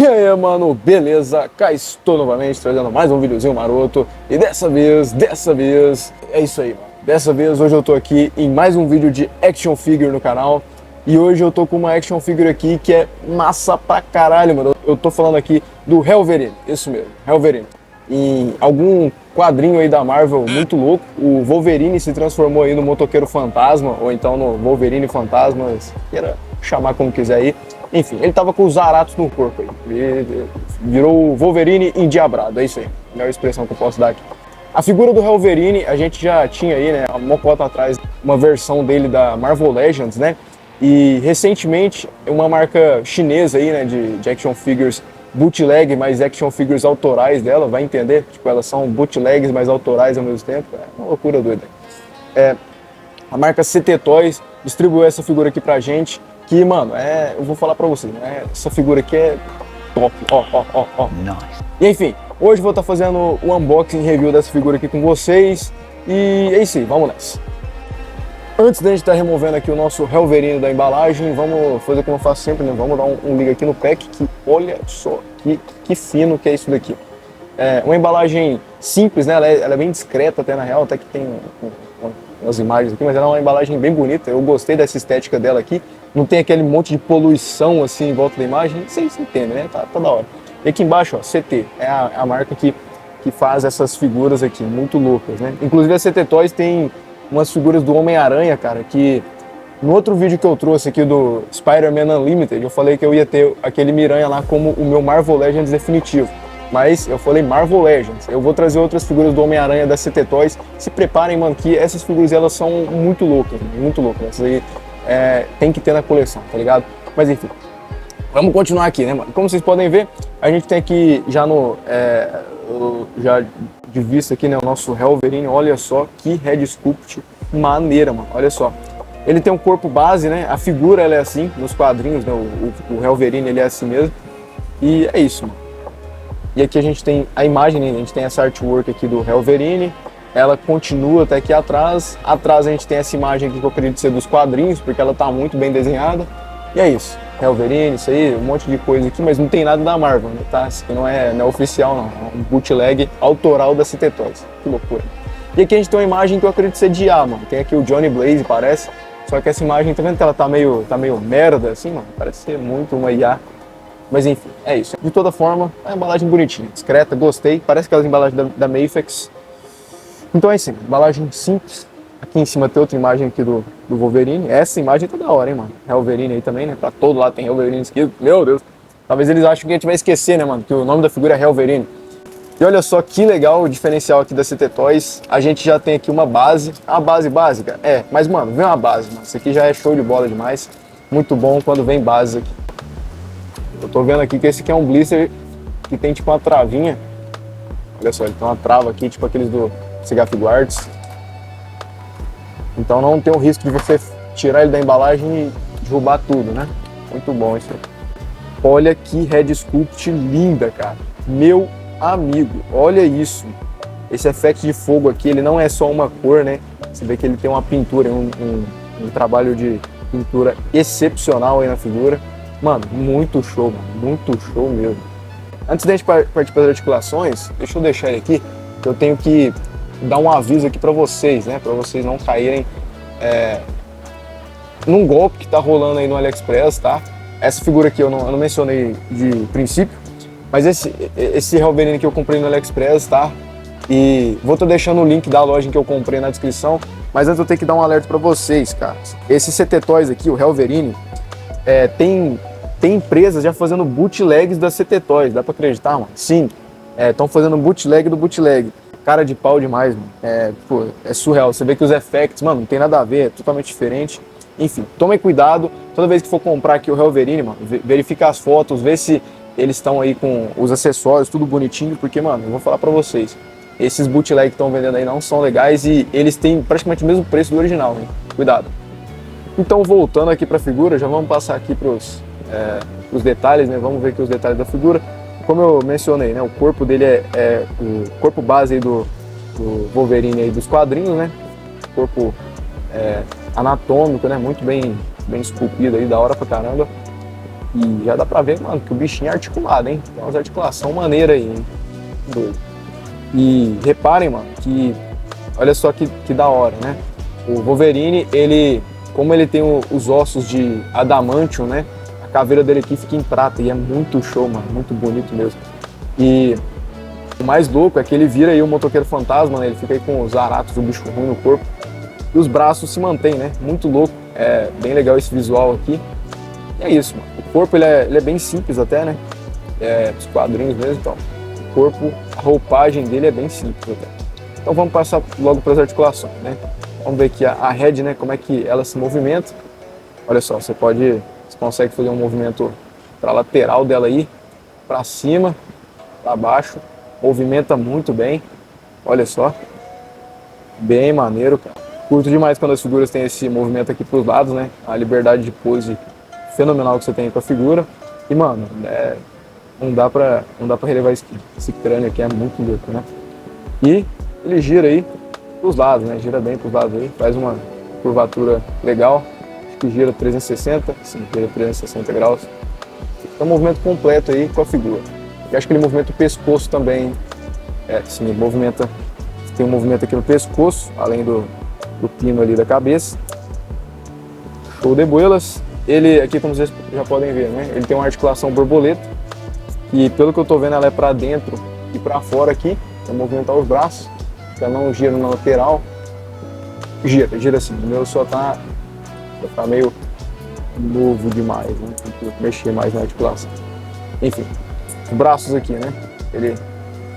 E aí, mano, beleza? Cá estou novamente trazendo mais um videozinho maroto. E dessa vez, é isso aí, mano. Dessa vez, hoje eu tô aqui em mais um vídeo de action figure no canal. E hoje eu tô com uma action figure aqui que é massa pra caralho, mano. Eu tô falando aqui do Wolverine, isso mesmo, Wolverine. Em algum quadrinho aí da Marvel muito louco, o Wolverine se transformou aí no motoqueiro fantasma, ou então no Wolverine fantasma, queira chamar como quiser aí. Enfim, ele tava com os zaratos no corpo aí. Ele virou o Wolverine endiabrado, é isso aí. A melhor expressão que eu posso dar aqui. A figura do Wolverine, a gente já tinha aí, né, há uma cota atrás, uma versão dele da Marvel Legends, né? E recentemente, uma marca chinesa aí, né, de action figures bootleg, mas action figures autorais dela, vai entender? Tipo, elas são bootlegs, mas autorais ao mesmo tempo. É uma loucura doida. A marca CT Toys distribuiu essa figura aqui pra gente, que, mano, eu vou falar pra vocês, né? Essa figura aqui é top, ó. Nice. E enfim, hoje vou estar fazendo o unboxing review dessa figura aqui com vocês, e é isso aí, vamos nessa. Antes da gente estar removendo aqui o nosso Wolverine da embalagem, vamos fazer como eu faço sempre, né? Vamos dar um liga aqui no pack, que olha só que fino que é isso daqui. É uma embalagem simples, né? Ela é bem discreta até na real, até que tem umas imagens aqui, mas ela é uma embalagem bem bonita. Eu gostei dessa estética dela aqui. Não tem aquele monte de poluição assim em volta da imagem. Vocês entendem, né? Tá da hora. E aqui embaixo, ó, CT, é a marca que faz essas figuras aqui, muito loucas, né? Inclusive a CT Toys tem umas figuras do Homem-Aranha, cara, que no outro vídeo que eu trouxe aqui do Spider-Man Unlimited, eu falei que eu ia ter aquele Miranha lá como o meu Marvel Legends definitivo. Mas eu falei Marvel Legends. Eu vou trazer outras figuras do Homem-Aranha da CT Toys. Se preparem, mano, que essas figuras elas são muito loucas, muito loucas. Essas aí tem que ter na coleção, tá ligado? Mas enfim, vamos continuar aqui, né, mano? Como vocês podem ver, a gente tem aqui já já de vista aqui, né, o nosso Wolverine. Olha só que head sculpt maneira, mano. Olha só. Ele tem um corpo base, né? A figura ela é assim, nos quadrinhos, né? O Wolverine ele é assim mesmo. E é isso, mano. E aqui a gente tem a imagem, a gente tem essa artwork aqui do Wolverine. Ela continua até aqui atrás. Atrás a gente tem essa imagem aqui que eu acredito ser dos quadrinhos, porque ela tá muito bem desenhada. E é isso. Wolverine, isso aí, um monte de coisa aqui, mas não tem nada da Marvel, né, tá? Isso aqui não é oficial, não. É um bootleg autoral da CT Toys. Que loucura. E aqui a gente tem uma imagem que eu acredito ser de A, mano. Tem aqui o Johnny Blaze, parece. Só que essa imagem, tá vendo que ela tá meio merda, assim, mano? Parece ser muito uma IA. Mas enfim, é isso. De toda forma, é uma embalagem bonitinha, discreta, gostei. Parece aquelas embalagens da Mafex. Então é assim, embalagem simples. Aqui em cima tem outra imagem aqui do Wolverine. Essa imagem tá da hora, hein, mano? Wolverine aí também, né? Pra todo lado tem Wolverine escrito. Meu Deus. Talvez eles achem que a gente vai esquecer, né, mano? Que o nome da figura é Wolverine. E olha só que legal o diferencial aqui da CT Toys. A gente já tem aqui uma base. A base básica? Mas, mano, vem uma base, mano. Isso aqui já é show de bola demais. Muito bom quando vem bases aqui. Eu tô vendo aqui que esse aqui é um blister que tem tipo uma travinha. Olha só, ele tem uma trava aqui, tipo aqueles do Cigaf Guards. Então não tem o risco de você tirar ele da embalagem e derrubar tudo, né? Muito bom isso aí. Olha que head sculpt linda, cara. Meu amigo, olha isso. Esse efeito de fogo aqui, ele não é só uma cor, né? Você vê que ele tem uma pintura, um trabalho de pintura excepcional aí na figura. Mano, muito show mesmo. Antes da gente partir para as articulações, deixa eu deixar ele aqui, que eu tenho que dar um aviso aqui para vocês, né? Para vocês não caírem num golpe que tá rolando aí no AliExpress, tá? Essa figura aqui eu não mencionei de princípio, mas esse Wolverine que eu comprei no AliExpress, tá? E vou estar deixando o link da loja que eu comprei na descrição, mas antes eu tenho que dar um alerta para vocês, cara. Esse CT Toys aqui, o Wolverine, tem empresas já fazendo bootlegs da CT Toys, dá pra acreditar, mano? Sim, estão fazendo bootleg do bootleg. Cara de pau demais, mano. É surreal. Você vê que os effects, mano, não tem nada a ver, é totalmente diferente. Enfim, tomem cuidado. Toda vez que for comprar aqui o Wolverine, mano, verifica as fotos, vê se eles estão aí com os acessórios, tudo bonitinho, porque, mano, eu vou falar pra vocês, esses bootleg que estão vendendo aí não são legais e eles têm praticamente o mesmo preço do original, hein? Cuidado. Então, voltando aqui pra figura, já vamos passar aqui pros detalhes, né? Vamos ver aqui os detalhes da figura. Como eu mencionei, né? O corpo dele é o corpo base aí do Wolverine aí dos quadrinhos, né? Corpo anatômico, né? Muito bem esculpido aí, da hora pra caramba. E já dá pra ver, mano, que o bichinho é articulado, hein? Tem umas articulação maneira aí, hein? Doido. E reparem, mano, que olha só que da hora, né? O Wolverine, ele, como ele tem os ossos de adamantium, né? A caveira dele aqui fica em prata e é muito show, mano, muito bonito mesmo. E o mais louco é que ele vira aí o motoqueiro fantasma, né? Ele fica aí com os aratos do bicho ruim no corpo. E os braços se mantêm, né? Muito louco. É bem legal esse visual aqui. E é isso, mano. O corpo ele é bem simples até, né? Os quadrinhos mesmo, então. O corpo, a roupagem dele é bem simples até. Então vamos passar logo para as articulações, né? Vamos ver aqui a head, né? Como é que ela se movimenta. Olha só, você consegue fazer um movimento para a lateral dela aí, para cima, para baixo. Movimenta muito bem. Olha só. Bem maneiro, cara. Curto demais quando as figuras têm esse movimento aqui pros lados, né? A liberdade de pose fenomenal que você tem com a figura. E, mano, não dá pra relevar esse crânio aqui, é muito louco, né? E ele gira aí pros lados, né? Gira bem pros lados aí, faz uma curvatura legal. Acho que gira 360, sim, gira 360 graus. É um movimento completo aí com a figura. E acho que ele movimenta o pescoço também. Sim, ele movimenta. Tem um movimento aqui no pescoço, além do pino ali da cabeça. Show de boelas. Ele, aqui como vocês já podem ver, né? Ele tem uma articulação borboleta. E pelo que eu tô vendo, ela é para dentro e para fora aqui. Pra movimentar os braços. Pra não gira na lateral. Gira assim. O meu só tá meio novo demais, né? Tem que mexer mais na articulação. Enfim, os braços aqui, né? Ele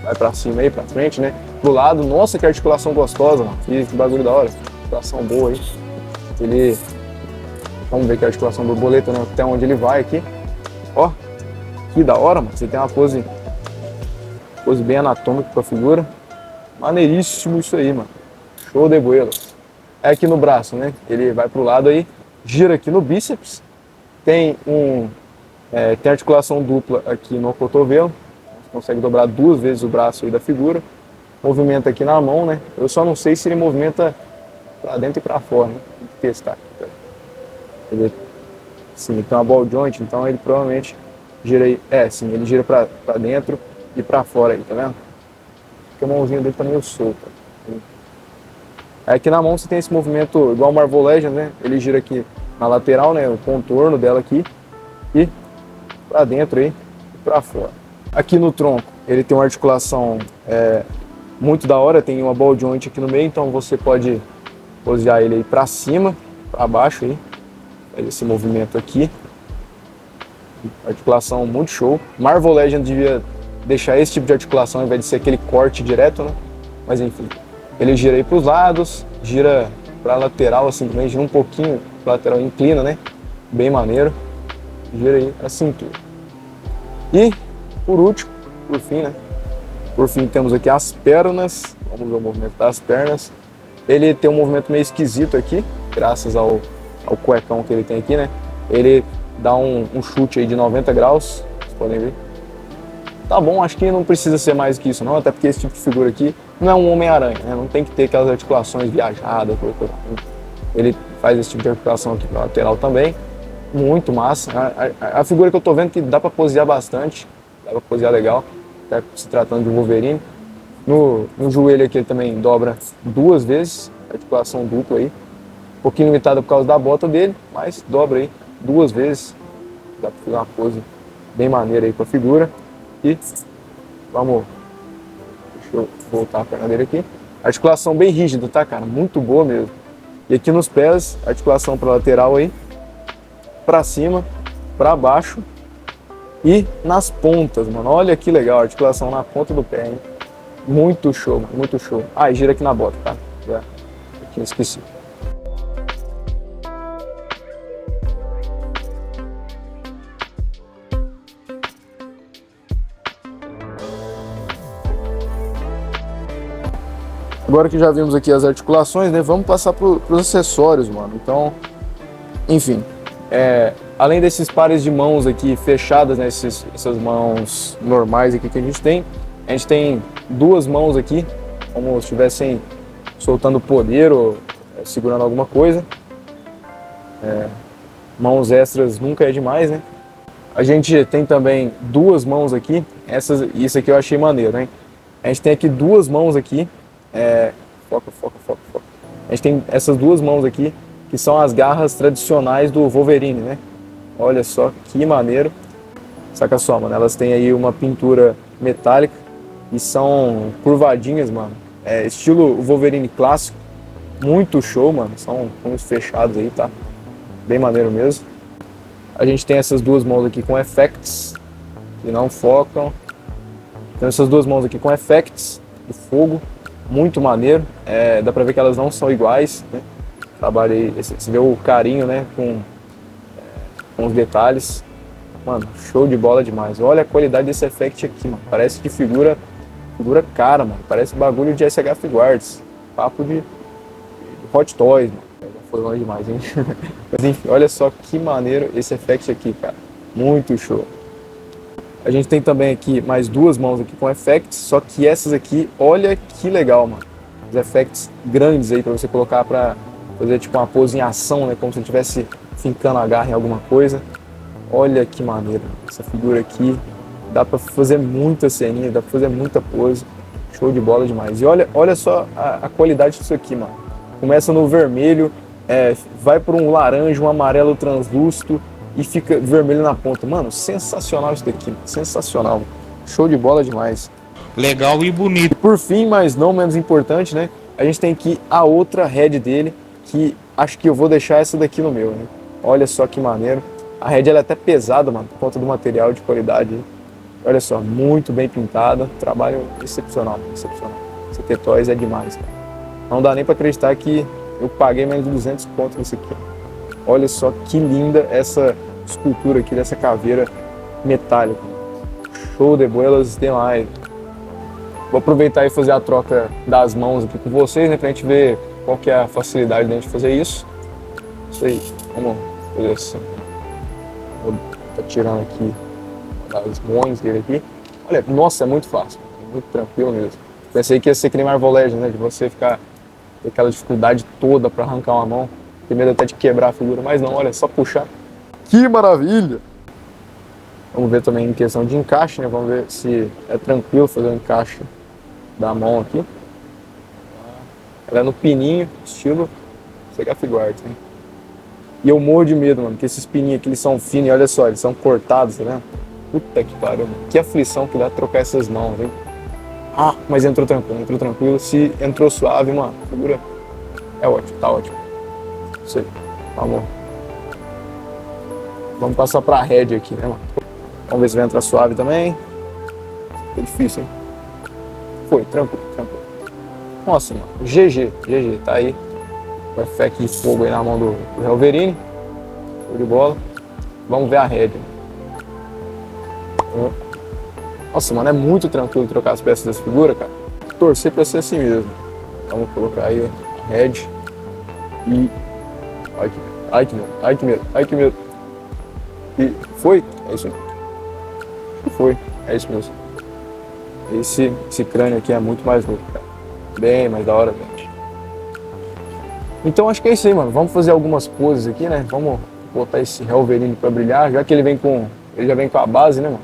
vai pra cima aí, pra frente, né? Pro lado, nossa, que articulação gostosa, mano. Que bagulho da hora. Articulação boa aí. Ele... Vamos ver que a articulação borboleta, né? Até onde ele vai aqui. Ó, que da hora, mano. Você tem uma pose bem anatômica com a figura. Maneiríssimo isso aí, mano. Show de boelas. É aqui no braço, né? Ele vai pro lado aí, gira aqui no bíceps. Tem tem articulação dupla aqui no cotovelo. Você consegue dobrar 2 vezes o braço aí da figura. Movimenta aqui na mão, né? Eu só não sei se ele movimenta pra dentro e pra fora, né? Tem que testar aqui, cara. Sim, tem uma ball joint, então ele provavelmente gira aí. Sim, ele gira pra dentro e pra fora aí, tá vendo? Porque a mãozinha dele tá meio solta. Aqui na mão você tem esse movimento igual o Marvel Legends, né? Ele gira aqui na lateral, né? O contorno dela aqui e pra dentro aí e pra fora. Aqui no tronco ele tem uma articulação muito da hora, tem uma ball joint aqui no meio, então você pode posear ele aí pra cima, pra baixo aí. Faz esse movimento aqui. Articulação muito show. Marvel Legends devia deixar esse tipo de articulação ao invés de ser aquele corte direto, né? Mas enfim. Ele gira aí para os lados, gira para a lateral assim também, gira um pouquinho para a lateral, inclina, né? Bem maneiro. Gira aí a cintura. E, por último, por fim, né? Por fim temos aqui as pernas. Vamos ver o movimento das pernas. Ele tem um movimento meio esquisito aqui, graças ao cuecão que ele tem aqui, né? Ele dá um chute aí de 90 graus, vocês podem ver. Tá bom, acho que não precisa ser mais que isso não, até porque esse tipo de figura aqui não é um Homem-Aranha, né? Não tem que ter aquelas articulações viajadas. Ele faz esse tipo de articulação aqui pra lateral também, muito massa. A figura que eu tô vendo que dá pra posear bastante, dá pra posear legal, até se tratando de Wolverine. No joelho aqui ele também dobra 2 vezes, articulação dupla aí. Um pouquinho limitada por causa da bota dele, mas dobra aí 2 vezes. Dá pra fazer uma pose bem maneira aí com a figura. E vamos, deixa eu voltar a perna dele aqui. Articulação bem rígida, tá, cara? Muito boa mesmo. E aqui nos pés, articulação para lateral aí, para cima, para baixo e nas pontas, mano. Olha que legal, articulação na ponta do pé, hein? Muito show, mano, muito show. Ah, e gira aqui na bota, tá? Já tinha esquecido. Agora que já vimos aqui as articulações, né, vamos passar para os acessórios, mano. Então, enfim, além desses pares de mãos aqui fechadas, né, essas mãos normais aqui que a gente tem 2 mãos aqui, como se estivessem soltando poder ou segurando alguma coisa. Mãos extras nunca é demais, né? A gente tem também duas mãos aqui, isso aqui eu achei maneiro, hein? A gente tem aqui duas mãos aqui, foca. A gente tem essas duas mãos aqui, que são as garras tradicionais do Wolverine, né? Olha só que maneiro. Saca só, mano, elas têm aí uma pintura metálica e são curvadinhas, mano. Estilo Wolverine clássico, muito show, mano. São punhos fechados aí, tá? Bem maneiro mesmo. A gente tem essas duas mãos aqui com effects, que não focam. Tem essas duas mãos aqui com effects de fogo, muito maneiro. Dá pra ver que elas não são iguais, né? Trabalhei, você vê o carinho, né, com os detalhes. Mano, show de bola demais. Olha a qualidade desse effect aqui, mano. Parece de figura cara, mano. Parece bagulho de SH Figuarts. Papo de Hot Toys, mano. Foi longe demais, hein? Mas enfim, olha só que maneiro esse effect aqui, cara. Muito show. A gente tem também aqui mais duas mãos aqui com effects, só que essas aqui, olha que legal, mano. Os effects grandes aí pra você colocar pra fazer tipo uma pose em ação, né? Como se estivesse fincando a garra em alguma coisa. Olha que maneiro. Essa figura aqui, dá pra fazer muita ceninha, dá pra fazer muita pose. Show de bola demais. E olha só a qualidade disso aqui, mano. Começa no vermelho, vai para um laranja, um amarelo translúcido e fica vermelho na ponta. Mano, sensacional isso daqui, mano. Sensacional. Show de bola demais. Legal e bonito. E por fim, mas não menos importante, né? A gente tem aqui a outra head dele, que acho que eu vou deixar essa daqui no meu, né? Olha só que maneiro. A head ela é até pesada, mano, por conta do material de qualidade. Olha só, muito bem pintada. Trabalho excepcional, excepcional. CT Toys é demais, cara. Não dá nem pra acreditar que eu paguei mais de 200 conto nisso aqui. Olha só que linda essa escultura aqui dessa caveira metálica. Show de bolas demais. Vou aproveitar e fazer a troca das mãos aqui com vocês, né, pra gente ver qual que é a facilidade da gente fazer isso. Isso aí, vamos fazer assim. Vou tá tirando aqui as mãos dele aqui. Olha, nossa, é muito fácil, muito tranquilo mesmo. Pensei que ia ser que nem Marvel Legends, né, de você ficar com aquela dificuldade toda para arrancar uma mão, tem medo até de quebrar a figura, mas não, olha, é só puxar. Que maravilha! Vamos ver também em questão de encaixe, né? Vamos ver se é tranquilo fazer o encaixe da mão aqui. Ela é no pininho, estilo CH Figuarts, né? E eu morro de medo, mano, que esses pininhos aqui, eles são finos e olha só, eles são cortados, tá vendo? Puta que pariu, mano. Que aflição que dá trocar essas mãos, hein? Ah, mas entrou tranquilo. Se entrou suave, mano, a figura é ótimo, tá ótimo. Isso aí, vamos passar pra head aqui, né, mano? Vamos ver se vai entrar suave também. Foi difícil, hein? Foi, tranquilo. Nossa, mano, GG, tá aí. O effect de fogo aí na mão do Wolverine. Show de bola. Vamos ver a head. Nossa, mano, é muito tranquilo trocar as peças dessa figura, cara. Torcer pra ser assim mesmo. Vamos colocar aí a head. E... Ai que medo. E foi? É isso aí. Foi, é isso mesmo. Esse crânio aqui é muito mais louco, cara. Bem mais da hora, velho. Então acho que é isso aí, mano. Vamos fazer algumas poses aqui, né? Vamos botar esse Wolverine pra brilhar, já que ele já vem com a base, né, mano?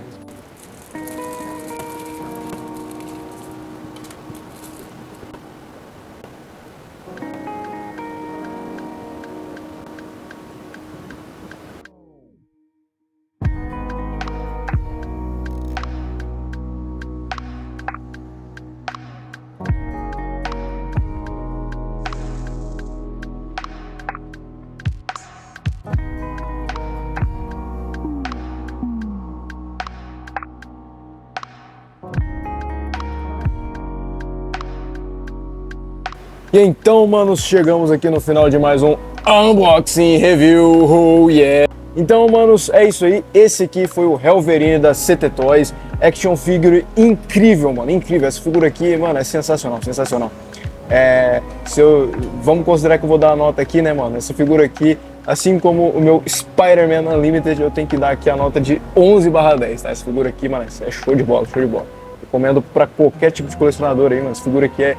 E então, manos, chegamos aqui no final de mais um Unboxing Review, oh yeah! Então, manos, é isso aí. Esse aqui foi o Wolverine da CT Toys. Action figure incrível, mano, incrível. Essa figura aqui, mano, é sensacional. Vamos considerar que eu vou dar a nota aqui, né, mano? Essa figura aqui, assim como o meu Spider-Man Unlimited, eu tenho que dar aqui a nota de 11/10, tá? Essa figura aqui, mano, é show de bola. Recomendo pra qualquer tipo de colecionador aí, mano. Essa figura aqui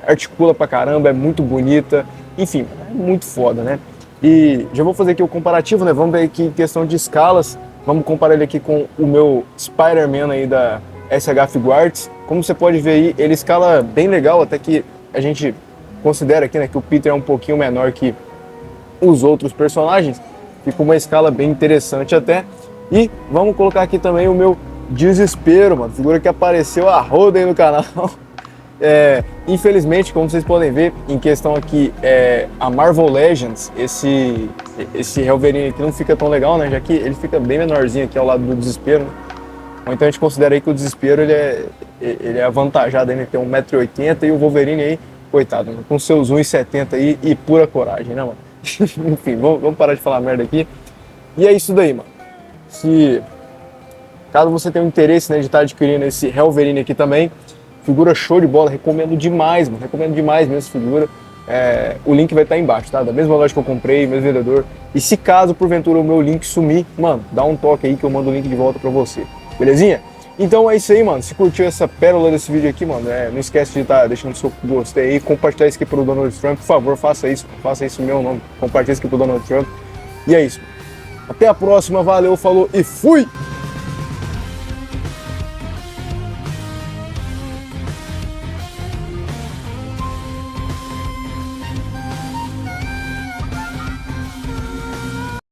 articula pra caramba, é muito bonita, enfim, é muito foda, né? E já vou fazer aqui o comparativo, né? Vamos ver aqui em questão de escalas, vamos comparar ele aqui com o meu Spider-Man aí da SH Figuarts. Como você pode ver aí, ele escala bem legal, até que a gente considera aqui, né, que o Peter é um pouquinho menor que os outros personagens. Fica uma escala bem interessante até. E vamos colocar aqui também o meu Desespero, mano, figura que apareceu a roda aí no canal. Infelizmente, como vocês podem ver, em questão aqui, a Marvel Legends, esse Wolverine aqui não fica tão legal, né? Já que ele fica bem menorzinho aqui ao lado do Desespero, né? Ou então a gente considera aí que o Desespero ele é avantajado, ele tem 1,80 m e o Wolverine aí, coitado, mano, com seus 1,70 aí e pura coragem, né, mano? Enfim, vamos parar de falar merda aqui. E é isso daí, mano. Caso você tenha um interesse, né, de estar adquirindo esse Wolverine aqui também, figura show de bola, recomendo demais, mano, recomendo demais mesmo essa figura. O link vai estar aí embaixo, tá? Da mesma loja que eu comprei, mesmo vendedor. E se caso, porventura, o meu link sumir, mano, dá um toque aí que eu mando o link de volta pra você, belezinha? Então é isso aí, mano. Se curtiu essa pérola desse vídeo aqui, mano, não esquece de estar deixando seu gostei aí, compartilhar isso aqui pro Donald Trump, por favor, faça isso no meu nome, compartilha isso aqui pro Donald Trump. E é isso. Até a próxima, valeu, falou e fui!